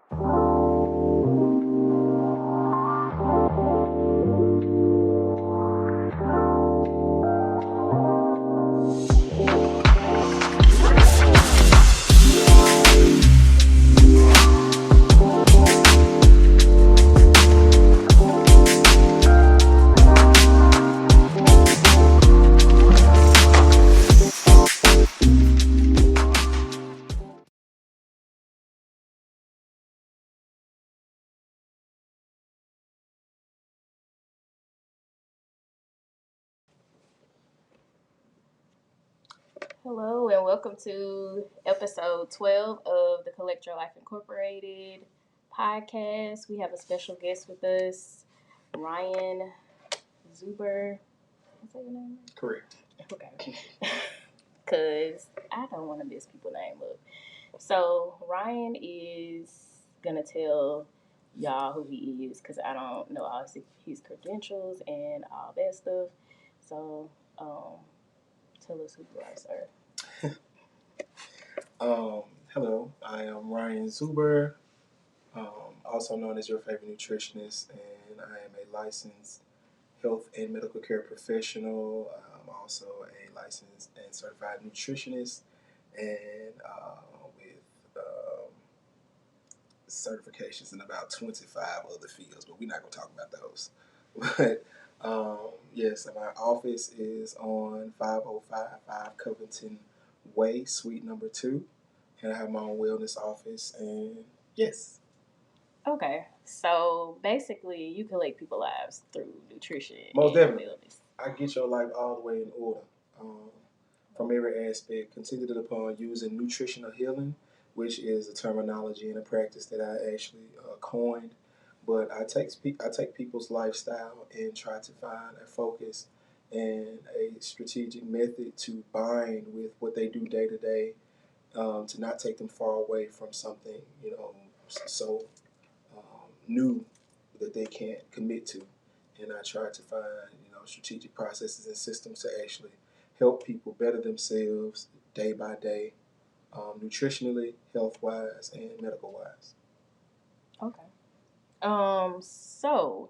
Hello and welcome to episode 12 of the Collect Your Life Incorporated podcast. We have a special guest with us, Ryan Zuber. Is that your name? Correct. Okay. Because I don't want to mess people's name up. So, Ryan is going to tell y'all who he is because I don't know all his credentials and all that stuff. So, tell us who you are, sir. Hello, I am Ryan Zuber, also known as your favorite nutritionist, and I am a licensed health and medical care professional. I'm also a licensed and certified nutritionist, and with certifications in about 25 other fields, but we're not going to talk about those. But yes, my office is on 5055 Covington Way, Suite number 2. And I have my own wellness office, and yes. Okay, so basically, you collect people's lives through nutrition Most and definitely. wellness. I get your life all the way in order, from every aspect, contingent upon using nutritional healing, which is a terminology and a practice that I actually coined. But I take people's lifestyle and try to find a focus and a strategic method to bind with what they do day to day, to not take them far away from something, so new that they can't commit to. And I try to find, strategic processes and systems to actually help people better themselves day by day, nutritionally, health wise, and medical wise. Okay. So,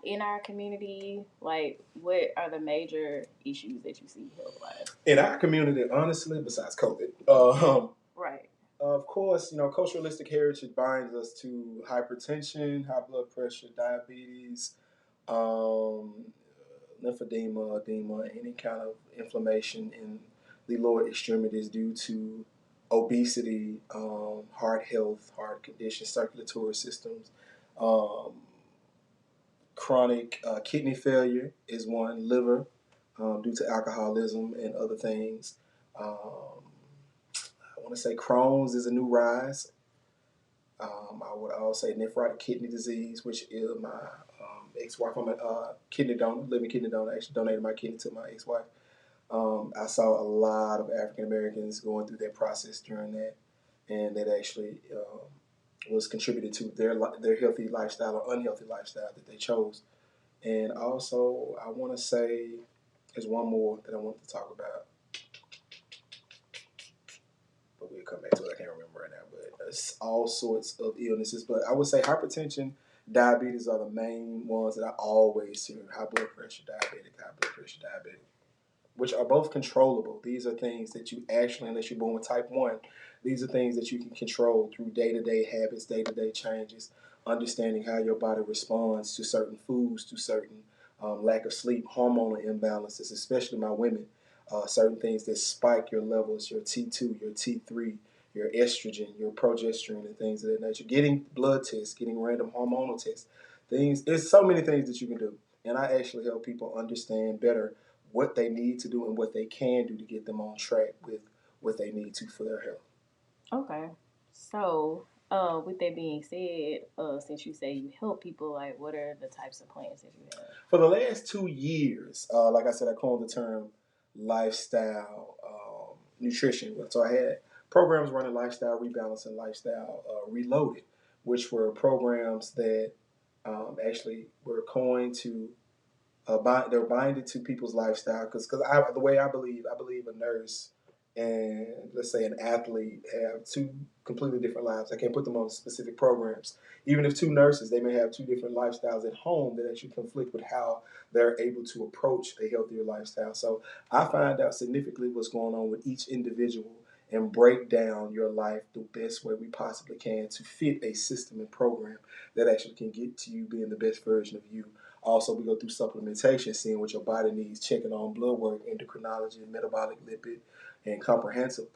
in our community, like, what are the major issues that you see health wise? In our community, honestly, besides COVID, Right. of course, culturalistic heritage binds us to hypertension, high blood pressure, diabetes, um, lymphedema, edema, any kind of inflammation in the lower extremities due to obesity, heart health, heart conditions, circulatory systems. Um, Chronic kidney failure is one, liver, due to alcoholism and other things. I want to say Crohn's is a new rise. I would also say nephrotic kidney disease, which is my ex-wife. I'm a kidney donor, living kidney donor. I actually donated my kidney to my ex-wife. I saw a lot of African Americans going through that process during that, and that actually was contributed to their healthy lifestyle or unhealthy lifestyle that they chose. And also, I want to say there's one more that I want to talk about, but we'll come back to it. I can't remember right now, but it's all sorts of illnesses. But I would say hypertension, diabetes are the main ones that I always hear. High blood pressure, diabetic, which are both controllable. These are things that you actually, unless you're born with type 1, these are things that you can control through day-to-day habits, day-to-day changes, understanding how your body responds to certain foods, to certain lack of sleep, hormonal imbalances, especially my women. Certain things that spike your levels, your T2, your T3, your estrogen, your progesterone, and things of that nature. Getting blood tests, getting random hormonal tests, things. There's so many things that you can do, and I actually help people understand better what they need to do and what they can do to get them on track with what they need to for their health. Okay. So, with that being said, since you say you help people, like, what are the types of plans that you have? For the last 2 years, like I said, I coined the term lifestyle nutrition. So I had programs running Lifestyle Rebalance and Lifestyle Reloaded, which were programs that actually were coined to they're binded to people's lifestyle because the way I believe a nurse and let's say an athlete have two completely different lives. I can't put them on specific programs. Even if two nurses, they may have two different lifestyles at home that actually conflict with how they're able to approach a healthier lifestyle. So I find out significantly what's going on with each individual and break down your life the best way we possibly can to fit a system and program that actually can get to you being the best version of you. Also, we go through supplementation, seeing what your body needs, checking on blood work, endocrinology, metabolic lipid, and comprehensive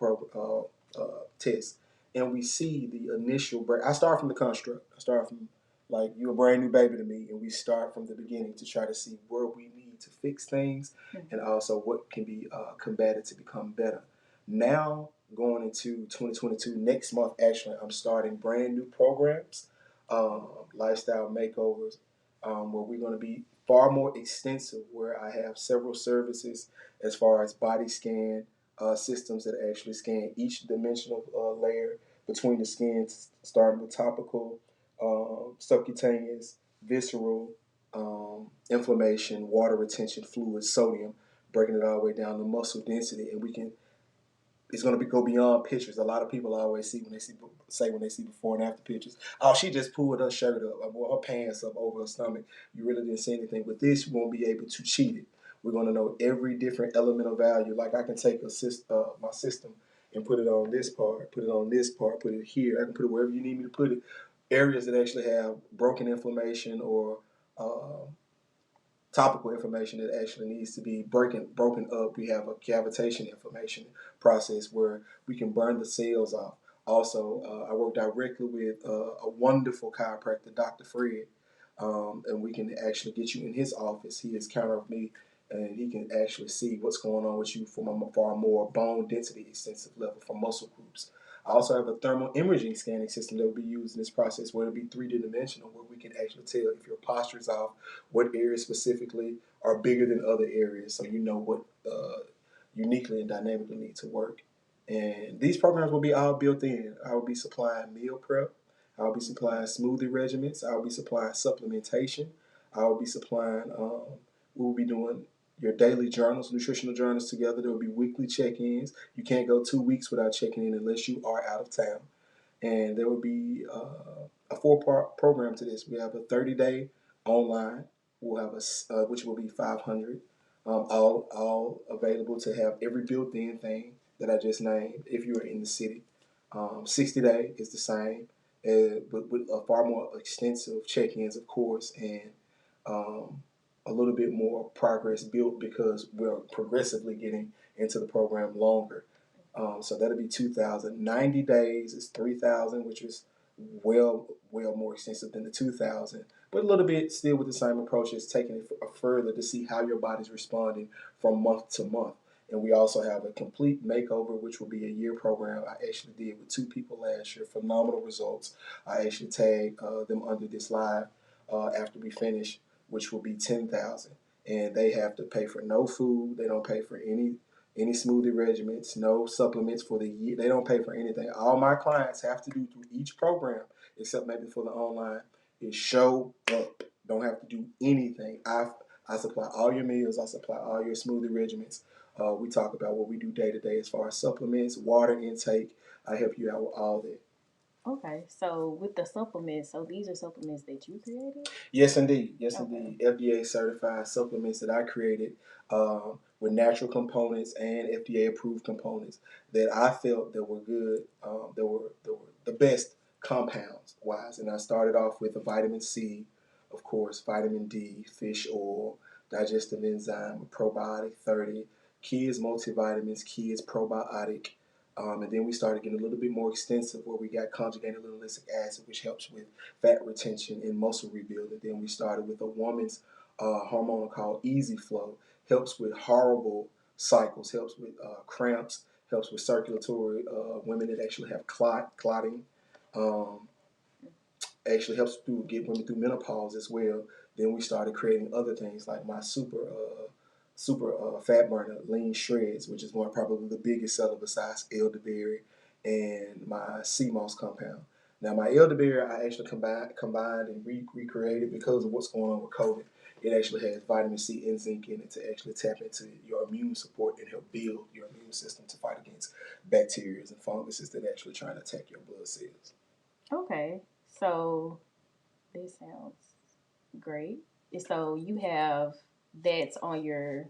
tests. And we see the initial break. I start from the construct. I start from like you're a brand new baby to me, and we start from the beginning to try to see where we need to fix things, and also what can be combated to become better. Now going into 2022, next month actually, I'm starting brand new programs, lifestyle makeovers, where we're going to be far more extensive. Where I have several services as far as body scan systems that actually scan each dimensional layer between the skins, starting with topical, subcutaneous, visceral, inflammation, water retention, fluid, sodium, breaking it all the way down to muscle density, and we can. It's going to go beyond pictures. A lot of people always see when they see before and after pictures. Oh, she just pulled her shirt up, or her pants up over her stomach. You really didn't see anything. With this, you won't be able to cheat it. We're going to know every different element of value. Like I can take my system and put it on this part, put it on this part, put it here. I can put it wherever you need me to put it. Areas that actually have broken inflammation or topical information that actually needs to be broken up. We have a cavitation inflammation process where we can burn the cells off. Also, I work directly with a wonderful chiropractor, Dr. Fred, and we can actually get you in his office. He is counter of me, and he can actually see what's going on with you from a far more bone density extensive level for muscle groups. I also have a thermal imaging scanning system that will be used in this process where it'll be 3D dimensional, where we can actually tell if your posture is off, what areas specifically are bigger than other areas, so you know what uniquely and dynamically need to work. And these programs will be all built in. I will be supplying meal prep. I will be supplying smoothie regimens. I will be supplying supplementation. I will be supplying. We will be doing your daily journals, nutritional journals together. There will be weekly check-ins. You can't go 2 weeks without checking in unless you are out of town. And there will be a four-part program to this. We have a 30-day online. We'll have which will be 500, all available to have every built-in thing that I just named. If you are in the city, 60-day is the same, with a far more extensive check-ins, of course, and a little bit more progress built because we're progressively getting into the program longer. So that'll be 2,000. 90 days is 3,000, which is well more extensive than the 2,000, but a little bit still with the same approaches, taking it further to see how your body's responding from month to month. And we also have a complete makeover, which will be a year program. I actually did with 2 people last year. Phenomenal results. I actually tagged them under this live after we finish, which will be 10,000. And they have to pay for no food. They don't pay for any smoothie regimens, no supplements for the year. They don't pay for anything. All my clients have to do through each program, except maybe for the online, is show up. Don't have to do anything. I supply all your meals. I supply all your smoothie regimens. We talk about what we do day to day as far as supplements, water intake. I help you out with all that. Okay, so with the supplements, so these are supplements that you created? Yes, indeed. Yes, Okay. indeed. FDA certified supplements that I created with natural components and FDA approved components that I felt that were good, that were the best compounds wise. And I started off with the vitamin C, of course, vitamin D, fish oil, digestive enzyme, probiotic 30, kids multivitamins, kids probiotic. And then we started getting a little bit more extensive where we got conjugated linolenic acid, which helps with fat retention and muscle rebuilding. Then we started with a woman's hormone called Easy Flow, helps with horrible cycles, helps with cramps, helps with circulatory, women that actually have clotting, um, actually helps get women through menopause as well. Then we started creating other things like my super fat burner, lean shreds, which is one probably the biggest seller besides elderberry and my sea moss compound. Now my elderberry I actually combined and recreated because of what's going on with COVID. it actually has vitamin C and zinc in it to actually tap into your immune support and help build your immune system to fight against bacteria and funguses that actually trying to attack your blood cells. Okay. So this sounds great. So you have that's on your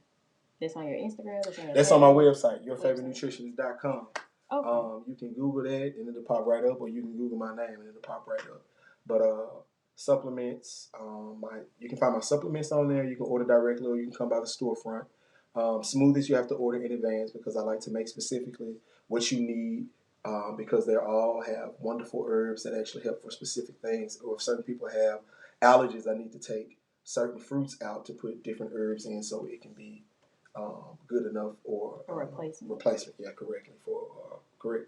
that's on your Instagram, that's on your That's on my page? website, Website. yourfavoritenutritionist.com. Okay. You can Google that and it'll pop right up, or you can Google my name and it'll pop right up. But supplements, you can find my supplements on there. You can order directly, or you can come by the storefront. Smoothies you have to order in advance because I like to make specifically what you need. Because they all have wonderful herbs that actually help for specific things. Or if certain people have allergies, I need to take certain fruits out to put different herbs in so it can be good enough or A replacement. Replacement, yeah, correct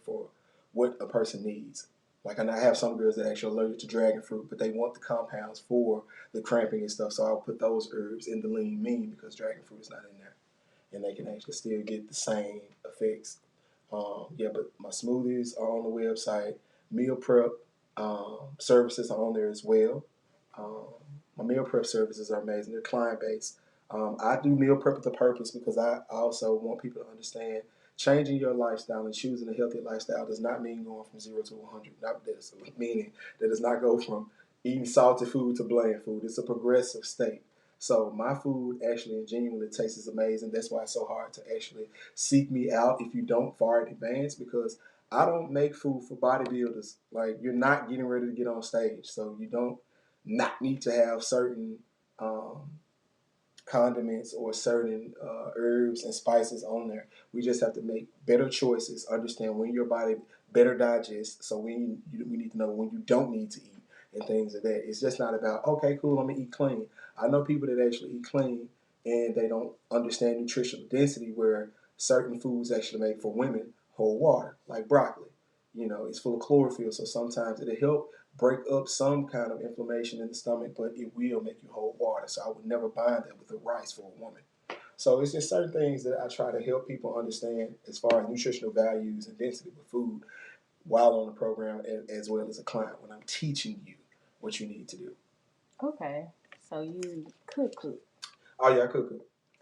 for what a person needs. Like I have some girls that actually allergic to dragon fruit, but they want the compounds for the cramping and stuff. So I'll put those herbs in the lean mean because dragon fruit is not in there, and they can actually still get the same effects. Yeah, but my smoothies are on the website. Meal prep services are on there as well. Um, my meal prep services are amazing. They're client based. I do meal prep with a purpose because I also want people to understand changing your lifestyle and choosing a healthy lifestyle does not mean going from 0 to 100. Not this, meaning that does not go from eating salty food to bland food. It's a progressive state. So my food actually and genuinely tastes amazing. That's why it's so hard to actually seek me out if you don't far in advance because I don't make food for bodybuilders. Like you're not getting ready to get on stage, so you don't not need to have certain um, condiments or certain herbs and spices on there. We just have to make better choices, understand when your body better digests. So we need to know when you don't need to eat and things of that. It's just not about, okay, cool, I'm going to eat clean. I know people that actually eat clean and they don't understand nutritional density where certain foods actually make for women hold water, like broccoli. You know, it's full of chlorophyll, so sometimes it'll help break up some kind of inflammation in the stomach, but it will make you hold water. So I would never bind that with the rice for a woman. So it's just certain things that I try to help people understand as far as nutritional values and density with food while on the program as well as a client when I'm teaching you what you need to do. Okay. So you cook. Oh yeah, I cook.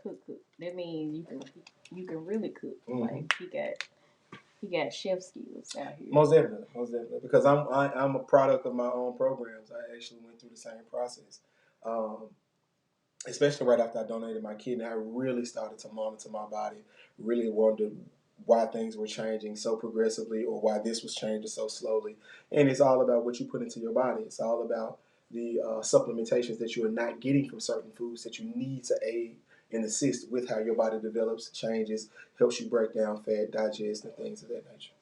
Cook. That means you can really cook. Mm-hmm. Like he got chef skills out here. Most definitely, because I'm a product of my own programs. I actually went through the same process. Um, Especially right after I donated my kidney, I really started to monitor my body, really wondered why things were changing so progressively or why this was changing so slowly. And it's all about what you put into your body. It's all about the supplementations that you are not getting from certain foods that you need to aid and assist with how your body develops, changes, helps you break down fat, digest, and things of that nature.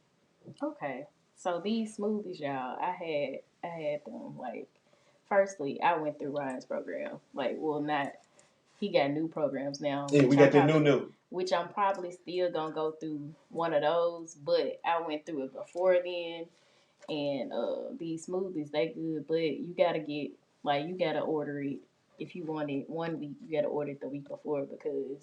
Okay. So these smoothies, y'all, I had them like firstly, I went through Ryan's program. Like, well, not he got new programs now, Yeah, we got the new. which I'm probably still gonna go through one of those, but I went through it before then. And these smoothies, they good, but you gotta order it if you want it 1 week. You gotta order it the week before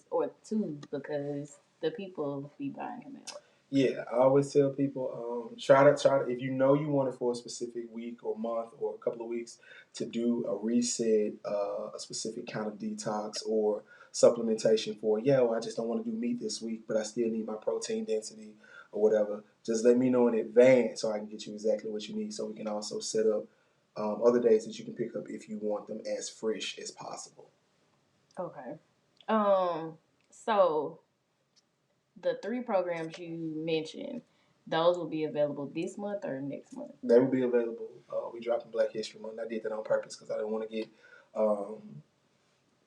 or two because the people be buying them out. Yeah, I always tell people try to if you know you want it for a specific week or month or a couple of weeks to do a reset, a specific kind of detox or supplementation for. Yeah, well, I just don't want to do meat this week, but I still need my protein density or whatever. Just let me know in advance so I can get you exactly what you need. So we can also set up other days that you can pick up if you want them as fresh as possible. Okay. So the three programs you mentioned, those will be available this month or next month? They will be available. We dropped in Black History Month. I did that on purpose because I didn't want to get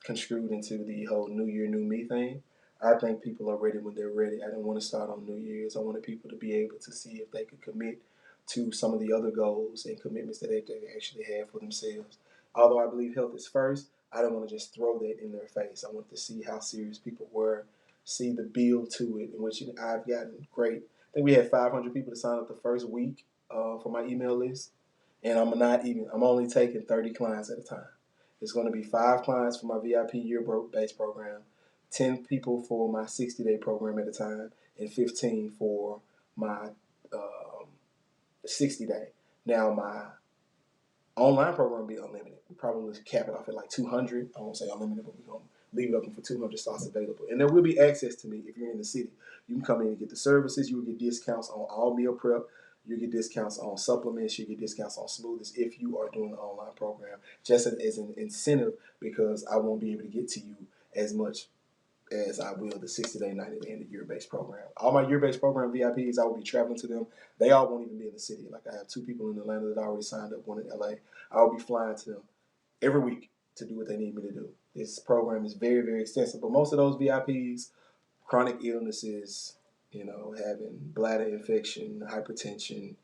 construed into the whole New Year, New Me thing. I think people are ready when they're ready. I didn't want to start on New Year's. I wanted people to be able to see if they could commit to some of the other goals and commitments that they actually have for themselves. Although I believe health is first, I don't want to just throw that in their face. I want to see how serious people were, see the build to it, in which I've gotten great. I think we had 500 people to sign up the first week for my email list, and I'm only taking 30 clients at a time. It's going to be 5 clients for my VIP year-based program, 10 people for my 60-day program at a time, and 15 for my 60-day. Now, my Online program will be unlimited. We probably cap it off at like 200. I won't say unlimited, but we're going to leave it open for 200 slots available. And there will be access to me if you're in the city. You can come in and get the services. You will get discounts on all meal prep. You get discounts on supplements. You get discounts on smoothies if you are doing the online program, just as an incentive because I won't be able to get to you as much as I will the 60-day, 90-day, and the year-based program. All my year-based program VIPs, I will be traveling to them. They all won't even be in the city. Like I have 2 people in Atlanta that I already signed up, one in LA. I will be flying to them every week to do what they need me to do. This program is very, very extensive, but most of those VIPs, chronic illnesses, having bladder infection, hypertension,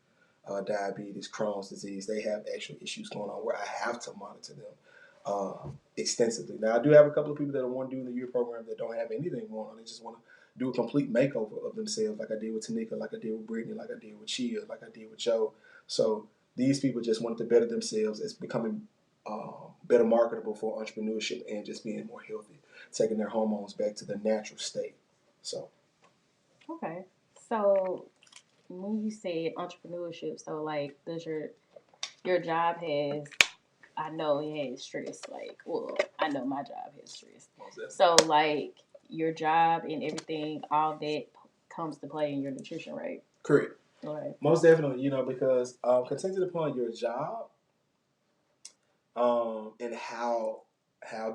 diabetes, Crohn's disease, they have actual issues going on where I have to monitor them extensively. Now, I do have a couple of people that want to do the year program that don't have anything going on. They just want to do a complete makeover of themselves, like I did with Tanika, like I did with Brittany, like I did with Chia, like I did with Joe. So these people just wanted to better themselves as becoming better marketable for entrepreneurship and just being more healthy, taking their hormones back to the natural state. So. Okay. So when you said entrepreneurship, so like, does your job has? I know it has stress. Like, well, I know my job has stress. So like, your job and everything, all that comes to play in your nutrition, right? Correct. Right. Most definitely, because contingent upon your job and how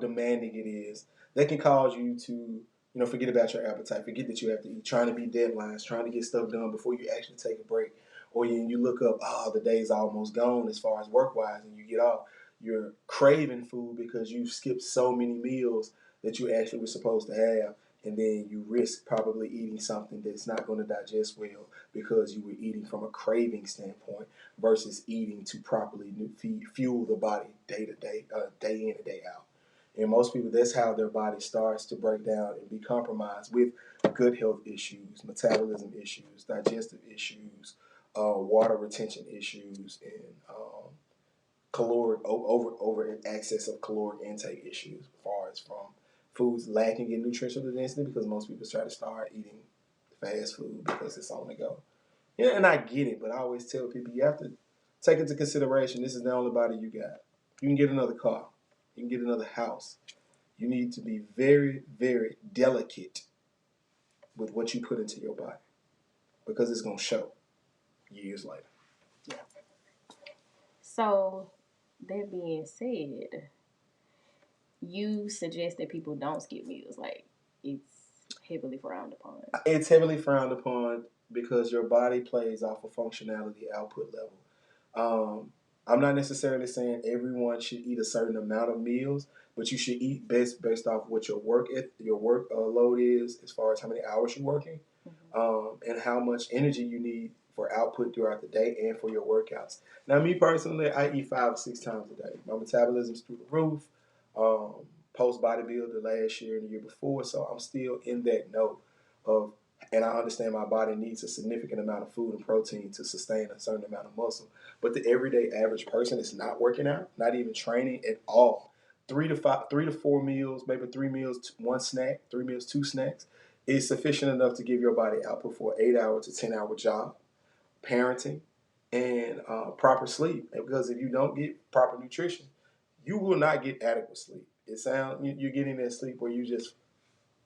demanding it is, that can cause you to forget about your appetite, forget that you have to eat, trying to be deadlines, trying to get stuff done before you actually take a break, or you look up, the day's almost gone as far as work wise, and you get off, you're craving food because you've skipped so many meals that you actually were supposed to have, and then you risk probably eating something that's not going to digest well because you were eating from a craving standpoint versus eating to properly fuel the body day to day, day in and day out. And most people, that's how their body starts to break down and be compromised with gut health issues, metabolism issues, digestive issues, water retention issues, and caloric over excess of caloric intake issues, as far as from foods lacking in nutritional density, because most people try to start eating fast food because it's on the go. Yeah, and I get it, but I always tell people you have to take into consideration this is the only body you got. You can get another car. You can get another house. You need to be very, very delicate with what you put into your body because it's going to show years later. Yeah. So, that being said, you suggest that people don't skip meals. Like, it's heavily frowned upon. It's heavily frowned upon because your body plays off of functionality output level. I'm not necessarily saying everyone should eat a certain amount of meals, but you should eat best based off what your work load is, as far as how many hours you're working, and how much energy you need for output throughout the day and for your workouts. Now, me personally, I eat 5 or 6 times a day. My metabolism's through the roof. Post bodybuilder last year and the year before, so I'm still in that note of, and I understand my body needs a significant amount of food and protein to sustain a certain amount of muscle. But the everyday average person is not working out, not even training at all. 3 to 4 meals, maybe 3 meals, 1 snack, 3 meals, 2 snacks is sufficient enough to give your body output for an 8-hour to 10-hour job, parenting, and proper sleep. Because if you don't get proper nutrition, you will not get adequate sleep. You're getting that sleep where you just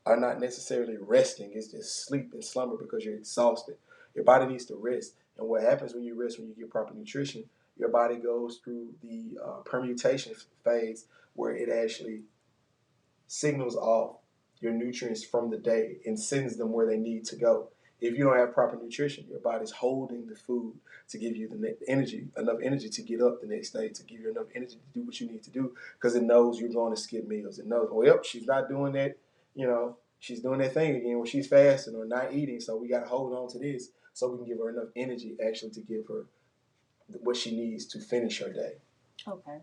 are not necessarily resting. It's just sleep and slumber because you're exhausted. Your body needs to rest. And what happens when you rest, when you get proper nutrition, your body goes through the permutation phase where it actually signals off your nutrients from the day and sends them where they need to go. If you don't have proper nutrition, your body's holding the food to give you enough energy to get up the next day, to give you enough energy to do what you need to do, because it knows you're going to skip meals. It knows, well, she's not doing that, she's doing that thing again where she's fasting or not eating, so we got to hold on to this so we can give her enough energy actually to give her what she needs to finish her day. Okay.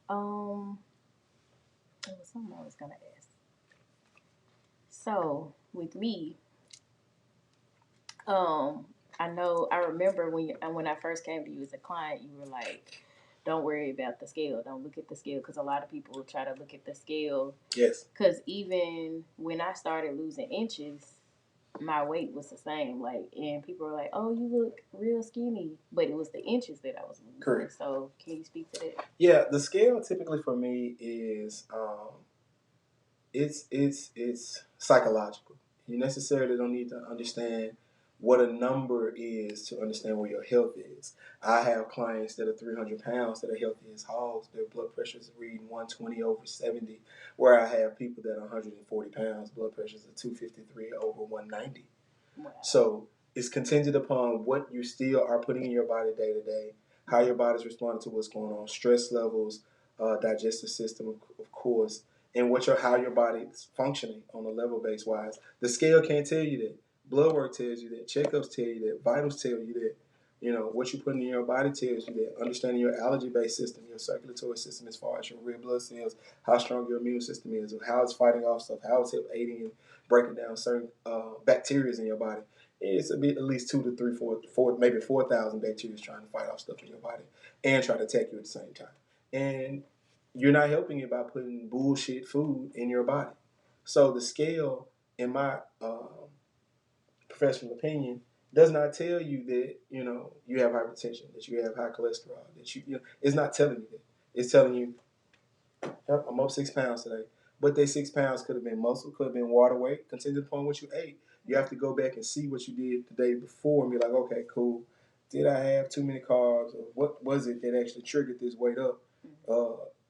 There was something I was gonna ask. So with me, um, I remember when I first came to you as a client, you were like, "Don't worry about the scale. Don't look at the scale," because a lot of people try to look at the scale. Yes. Because even when I started losing inches, my weight was the same. Like, and people were like, "Oh, you look real skinny," but it was the inches that I was losing. Correct. So, can you speak to that? Yeah, the scale typically for me is it's psychological. You necessarily don't need to understand what a number is to understand where your health is. I have clients that are 300 pounds that are healthy as hogs. Their blood pressure is reading 120 over 70, where I have people that are 140 pounds, blood pressures are 253 over 190. Wow. So it's contingent upon what you still are putting in your body day to day, how your body's responding to what's going on, stress levels, digestive system, of course, and how your body's functioning on a level base wise. The scale can't tell you that. Blood work tells you that. Checkups tell you that. Vitals tell you that. You know, what you're putting in your body tells you that. Understanding your allergy-based system, your circulatory system as far as your red blood cells, how strong your immune system is, how it's fighting off stuff, how it's aiding in breaking down certain bacteria in your body. It's a bit at least 2 to 3, 4, maybe 4,000 bacteria trying to fight off stuff in your body and try to attack you at the same time. And you're not helping it by putting bullshit food in your body. So the scale, in my professional opinion, does not tell you that you have hypertension, that you have high cholesterol, that it's not telling you that. It's telling you, yep, I'm up 6 pounds today. But that 6 pounds could have been muscle, could have been water weight, contingent upon what you ate. You have to go back and see what you did the day before and be like, okay, cool. Did I have too many carbs? Or what was it that actually triggered this weight up?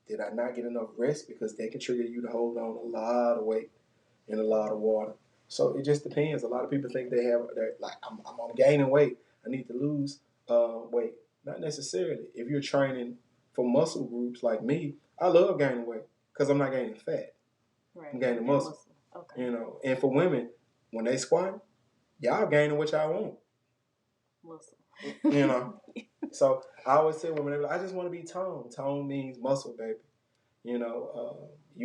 Did I not get enough rest? Because that can trigger you to hold on a lot of weight and a lot of water. So it just depends. A lot of people think they're like, I'm gaining weight. I need to lose weight. Not necessarily. If you're training for muscle groups like me, I love gaining weight because I'm not gaining fat. Right. I'm gaining muscle. Okay. And for women, when they squat, y'all gaining what y'all want. Muscle. So I always tell women, I just want to be toned. Tone means muscle, baby. You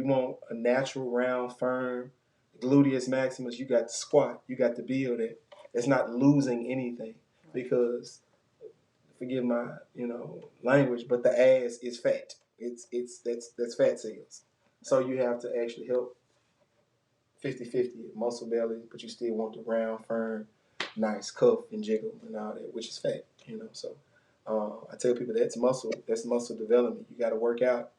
want a natural, round, firm gluteus maximus. You got to squat. You got to build it. It's not losing anything because, forgive my language, but the ass is fat. That's fat cells. So you have to actually help 50-50 muscle belly, but you still want the round, firm, nice cuff and jiggle and all that, which is fat. So I tell people that's muscle development. You got to work out.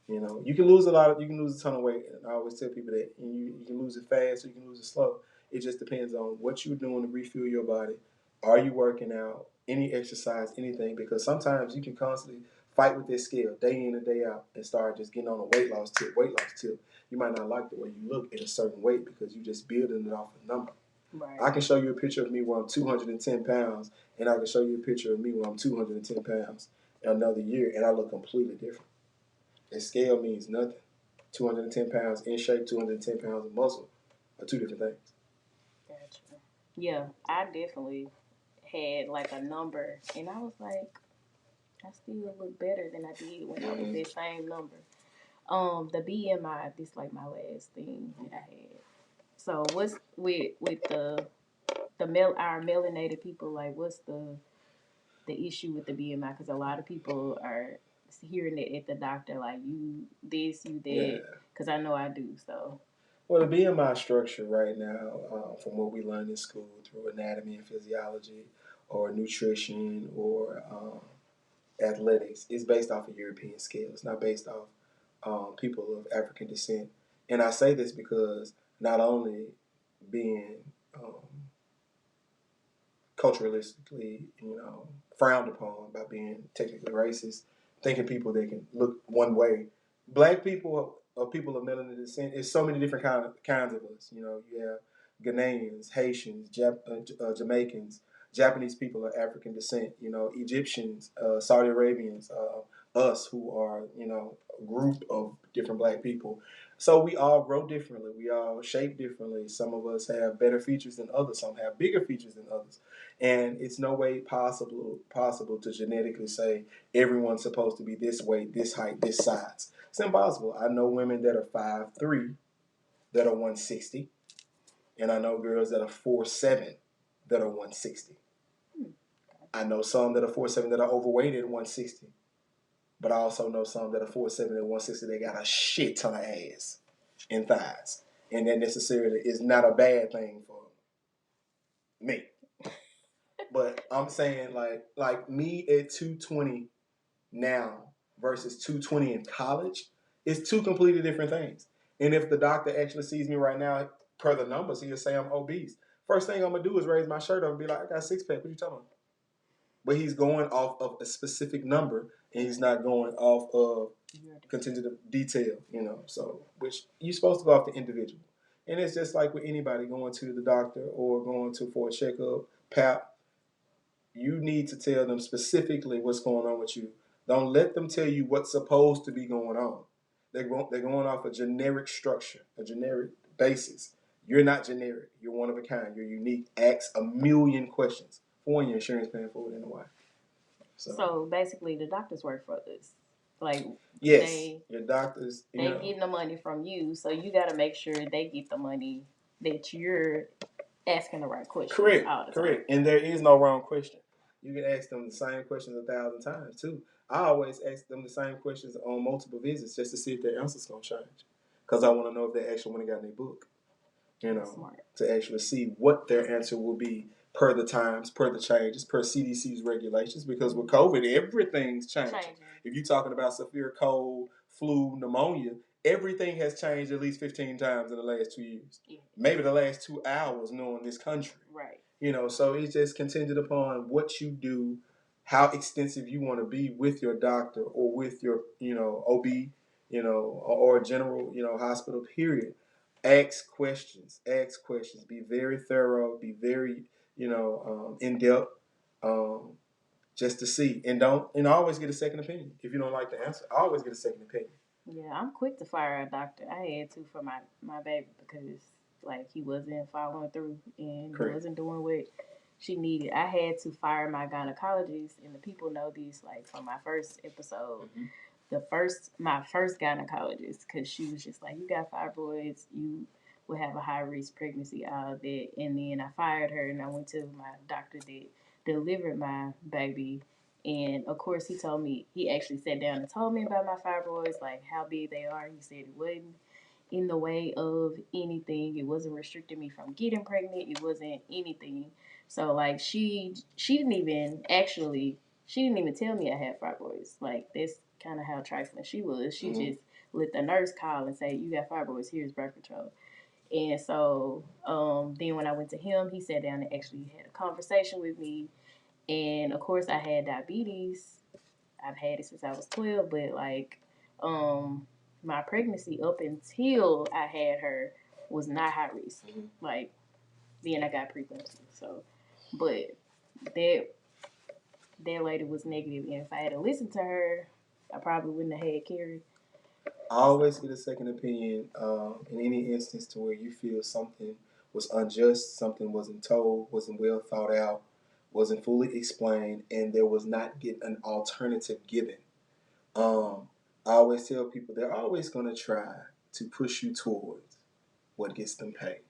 You can lose you can lose a ton of weight. And I always tell people that you can lose it fast or you can lose it slow. It just depends on what you're doing to refuel your body. Are you working out? Any exercise, anything? Because sometimes you can constantly fight with this scale day in and day out and start just getting on a weight loss tip. You might not like the way you look at a certain weight because you're just building it off a number. Right. I can show you a picture of me where I'm 210 pounds, and I can show you a picture of me where I'm 210 pounds in another year, and I look completely different. And scale means nothing. 210 pounds in shape, 210 pounds of muscle are two different things. Gotcha. Yeah, I definitely had like a number, and I was like, I still look better than I did when I was that same number. The BMI, this like my last thing that I had. So what's with our melanated people, like what's the issue with the BMI? Because a lot of people are hearing it at the doctor, like you this, you that. Because I know I do. So. Well, the BMI structure right now, from what we learned in school through anatomy and physiology, or nutrition, or athletics, is based off a European scale. It's not based off people of African descent. And I say this because not only being culturalistically, frowned upon by being technically racist, thinking people that can look one way. Black people or people of melanin descent, there's so many different kinds of us. You have Ghanaians, Haitians, Jamaicans, Japanese people of African descent. Egyptians, Saudi Arabians, us who are a group of different black people. So we all grow differently. We all shape differently. Some of us have better features than others. Some have bigger features than others. And it's no way possible to genetically say everyone's supposed to be this weight, this height, this size. It's impossible. I know women that are 5'3", that are 160, and I know girls that are 4'7", that are 160. I know some that are 4'7", that are overweight at 160, but I also know some that are 4'7" at 160. They got a shit ton of ass and thighs, and that necessarily is not a bad thing for them. Me. But I'm saying like me at 220 now versus 220 in college is two completely different things. And if the doctor actually sees me right now, per the numbers, he'll say I'm obese. First thing I'm gonna do is raise my shirt up and be like, I got a six pack. What you talking about? But he's going off of a specific number, and he's not going off of contingent detail. So which you're supposed to go off the individual. And it's just like with anybody going to the doctor or going to for a checkup, PAP. You need to tell them specifically what's going on with you. Don't let them tell you what's supposed to be going on. They're going off a generic structure, a generic basis. You're not generic. You're one of a kind. You're unique. Ask a million questions. For one, your insurance paying for it anyway. So basically, the doctors work for us. Like yes, your doctors. They getting the money from you, so you got to make sure they get the money that you're asking the right questions. Correct. And there is no wrong question. You can ask them the same questions 1,000 times too. I always ask them the same questions on multiple visits just to see if their answers gonna change, because I want to know if they actually went and got in their book. Smart. To actually see what their answer will be per the times, per the changes, per CDC's regulations. Because with COVID, everything's changing. If you're talking about severe cold, flu, pneumonia, everything has changed at least 15 times in the last 2 years. Yeah. Maybe the last 2 hours knowing this country. Right. So it's just contingent upon what you do, how extensive you want to be with your doctor or with your, OB, or general, hospital, period. Ask questions. Be very thorough. Be very, in depth, just to see. And always get a second opinion. If you don't like the answer, always get a second opinion. Yeah, I'm quick to fire a doctor. I had to for my baby because he wasn't following through and Correct. He wasn't doing what she needed. I had to fire my gynecologist, and the people know these from my first episode. Mm-hmm. My first gynecologist, because she was just like, you got fibroids, you will have a high risk pregnancy, all that. And then I fired her and I went to my doctor that delivered my baby. And of course, he actually sat down and told me about my fibroids, like how big they are. He said it wasn't in the way of anything. It wasn't restricting me from getting pregnant. It wasn't anything. So she didn't even tell me I had fibroids. That's kind of how trifling she was. She mm-hmm. just let the nurse call and say, you got fibroids, here's birth control. And so then when I went to him, he sat down and actually had a conversation with me. And of course I had diabetes. I've had it since I was 12, but my pregnancy up until I had her was not high risk. Mm-hmm. Then I got preeclampsia. So, but that lady was negative, and if I had to listen to her, I probably wouldn't have had Carrie. Always get a second opinion in any instance to where you feel something was unjust, something wasn't told, wasn't well thought out, wasn't fully explained, and there was not an alternative given. I always tell people they're always going to try to push you towards what gets them paid.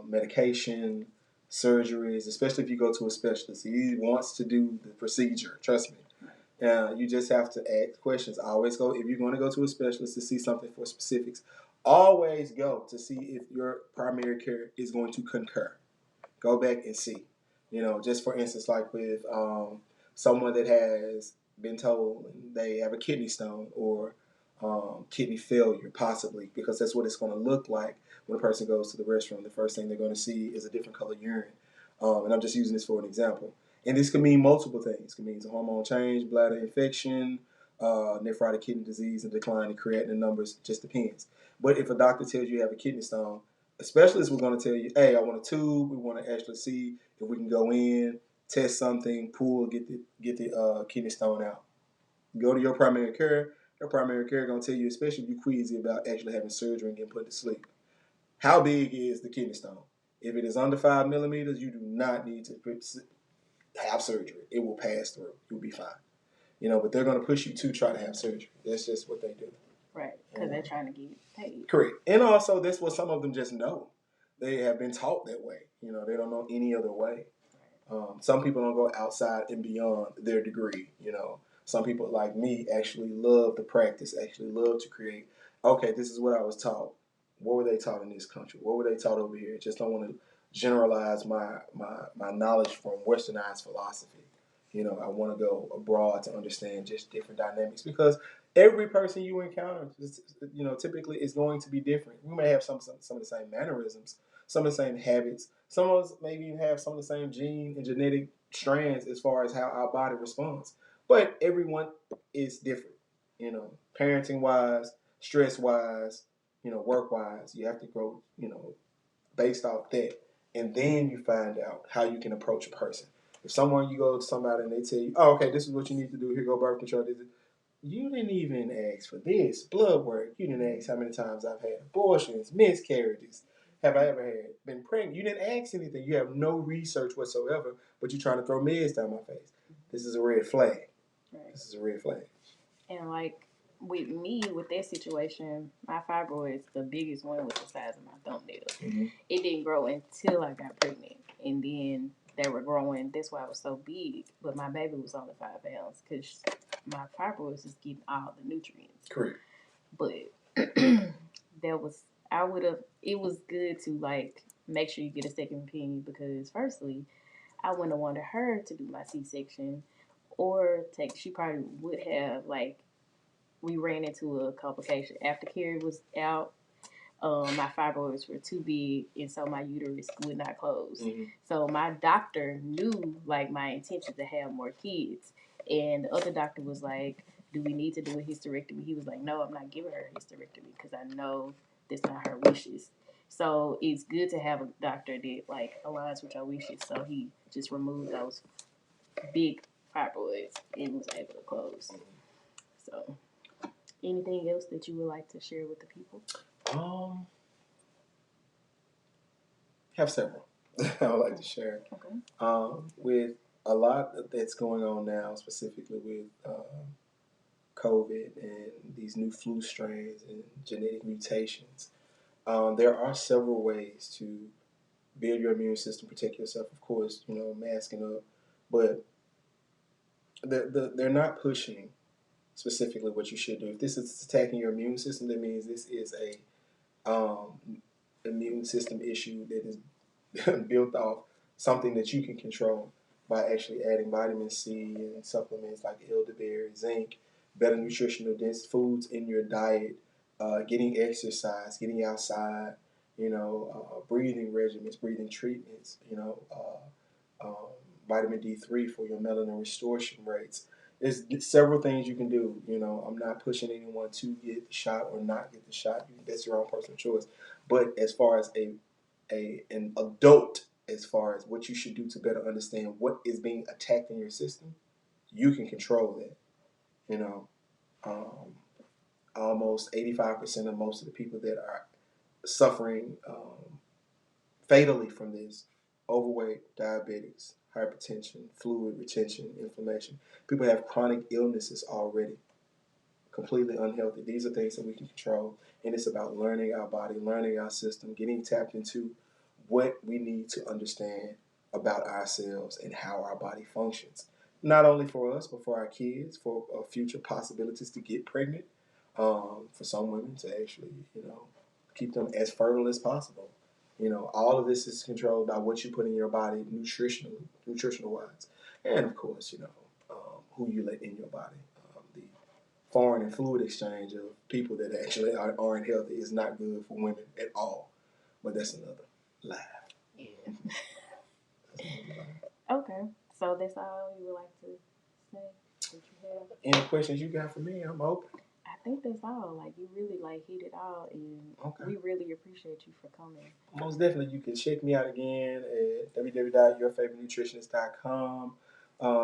Medication, surgeries, especially if you go to a specialist. He wants to do the procedure, trust me. You just have to ask questions. Always go, if you're going to go to a specialist to see something for specifics, always go to see if your primary care is going to concur. Go back and see. Just for instance, like with someone that has been told they have a kidney stone or kidney failure, possibly, because that's what it's going to look like when a person goes to the restroom. The first thing they're going to see is a different color urine. And I'm just using this for an example. And this can mean multiple things. It can mean a hormone change, bladder infection, nephrotic kidney disease, and decline in creatinine numbers. Just depends. But if a doctor tells you have a kidney stone, a specialist was going to tell you, hey, I want a tube. We want to actually see if we can go in, test something, pull, get the kidney stone out. Go to your primary care. Your primary care is going to tell you, especially if you're queasy about actually having surgery and getting put to sleep, how big is the kidney stone? If it is under 5 millimeters, you do not need to have surgery. It will pass through. You'll be fine. But they're going to push you to try to have surgery. That's just what they do. Right, because they're trying to get paid. Correct. And also, that's what some of them just know. They have been taught that way. They don't know any other way. Some people don't go outside and beyond their degree. Some people like me actually love the practice, actually love to create. Okay, this is what I was taught. What were they taught in this country? What were they taught over here? Just don't want to generalize my knowledge from westernized philosophy. I want to go abroad to understand just different dynamics because every person you encounter, typically is going to be different. We may have some of the same mannerisms, some of the same habits. Some of us maybe even have some of the same gene and genetic strands as far as how our body responds. But everyone is different, parenting wise, stress wise, work wise. You have to grow, based off that. And then you find out how you can approach a person. If you go to somebody and they tell you, oh, okay, this is what you need to do. Here go birth control. You didn't even ask for this. Blood work. You didn't ask how many times I've had abortions, miscarriages. Have I ever been pregnant? You didn't ask anything. You have no research whatsoever, but you're trying to throw meds down my face. This is a red flag. Right. This is a red flag. And like with me, with that situation, my fibroids, the biggest one was the size of my thumbnail. Mm-hmm. It didn't grow until I got pregnant. And then they were growing. That's why I was so big. But my baby was only 5 pounds because my fibroids is getting all the nutrients. Correct. But it was good to like make sure you get a second opinion because firstly, I wouldn't have wanted her to do my C-section or she probably would have like, we ran into a complication. After Carrie was out, my fibroids were too big, and so my uterus would not close. Mm-hmm. So my doctor knew like my intention to have more kids, and the other doctor was like, "Do we need to do a hysterectomy?" He was like, "No, I'm not giving her a hysterectomy because I know that's not her wishes." So it's good to have a doctor that like aligns with your wishes. So he just removed those big fibroids and was able to close. So, anything else that you would like to share with the people? Have several I would like to share. Okay. With a lot that's going on now, specifically with COVID and these new flu strains and genetic mutations, there are several ways to build your immune system, protect yourself. Of course, masking up, but they're not pushing specifically what you should do. If this is attacking your immune system, that means this is a immune system issue that is built off something that you can control by actually adding vitamin C and supplements like elderberry, zinc, better nutritional dense foods in your diet, getting exercise, getting outside, breathing regimens, breathing treatments, vitamin D3 for your melanin restoration rates. There's several things you can do. I'm not pushing anyone to get the shot or not get the shot. That's your own personal choice. But as far as an adult, as far as what you should do to better understand what is being attacked in your system, you can control that. Almost 85% of most of the people that are suffering fatally from this, overweight, diabetics, hypertension, fluid retention, inflammation. People have chronic illnesses already, completely unhealthy. These are things that we can control, and it's about learning our body, learning our system, getting tapped into what we need to understand about ourselves and how our body functions. Not only for us, but for our kids, for future possibilities to get pregnant, for some women to actually, keep them as fertile as possible. All of this is controlled by what you put in your body nutritional wise. And of course, who you let in your body. The foreign and fluid exchange of people that actually aren't healthy is not good for women at all. But that's another live. Yeah. Okay. So that's all you would like to say that you have? Any questions you got for me? I'm open. I think that's all. Like, you really hit it all, and we really appreciate you for coming. Most definitely. You can check me out again at www.yourfavoritenutritionist.com.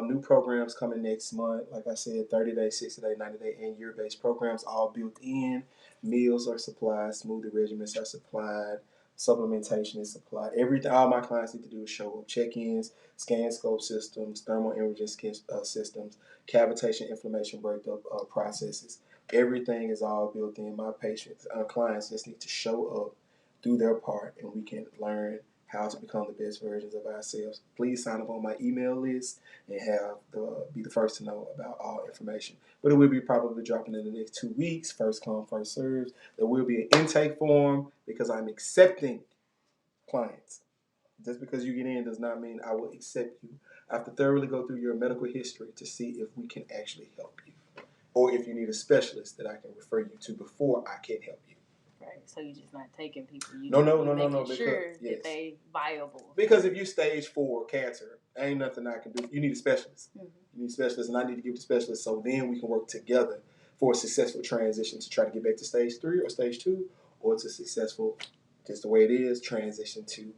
New programs coming next month. Like I said, 30-day, 60-day, 90-day, and year-based programs all built in. Meals are supplied. Smoothie regimens are supplied. Supplementation is supplied. Everything all my clients need to do is show up. Check-ins, scan scope systems, thermal imaging systems, cavitation inflammation breakup processes. Everything is all built in. My clients just need to show up, do their part, and we can learn how to become the best versions of ourselves. Please sign up on my email list and be the first to know about all information. But it will be probably dropping in the next 2 weeks. First come, first serves. There will be an intake form because I'm accepting clients Just because you get in does not mean I will accept you. I have to thoroughly go through your medical history to see if we can actually help you, or if you need a specialist that I can refer you to before I can help you. Right. So you're just not taking people. You No, making because, sure yes. that they viable. Because if you stage 4 cancer, ain't nothing I can do. You need a specialist. Mm-hmm. You need a specialist, and I need to give the specialist so then we can work together for a successful transition to try to get back to stage 3 or stage 2, or to successful, just the way it is, transition to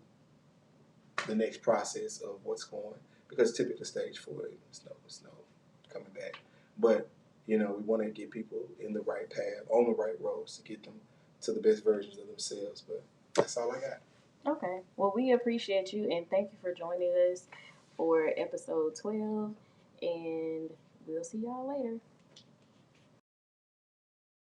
the next process of what's going. Because typically stage 4, it's no coming back. But we want to get people in the right path, on the right roads to get them to the best versions of themselves. But that's all I got. Okay. Well, we appreciate you and thank you for joining us for episode 12. And we'll see y'all later.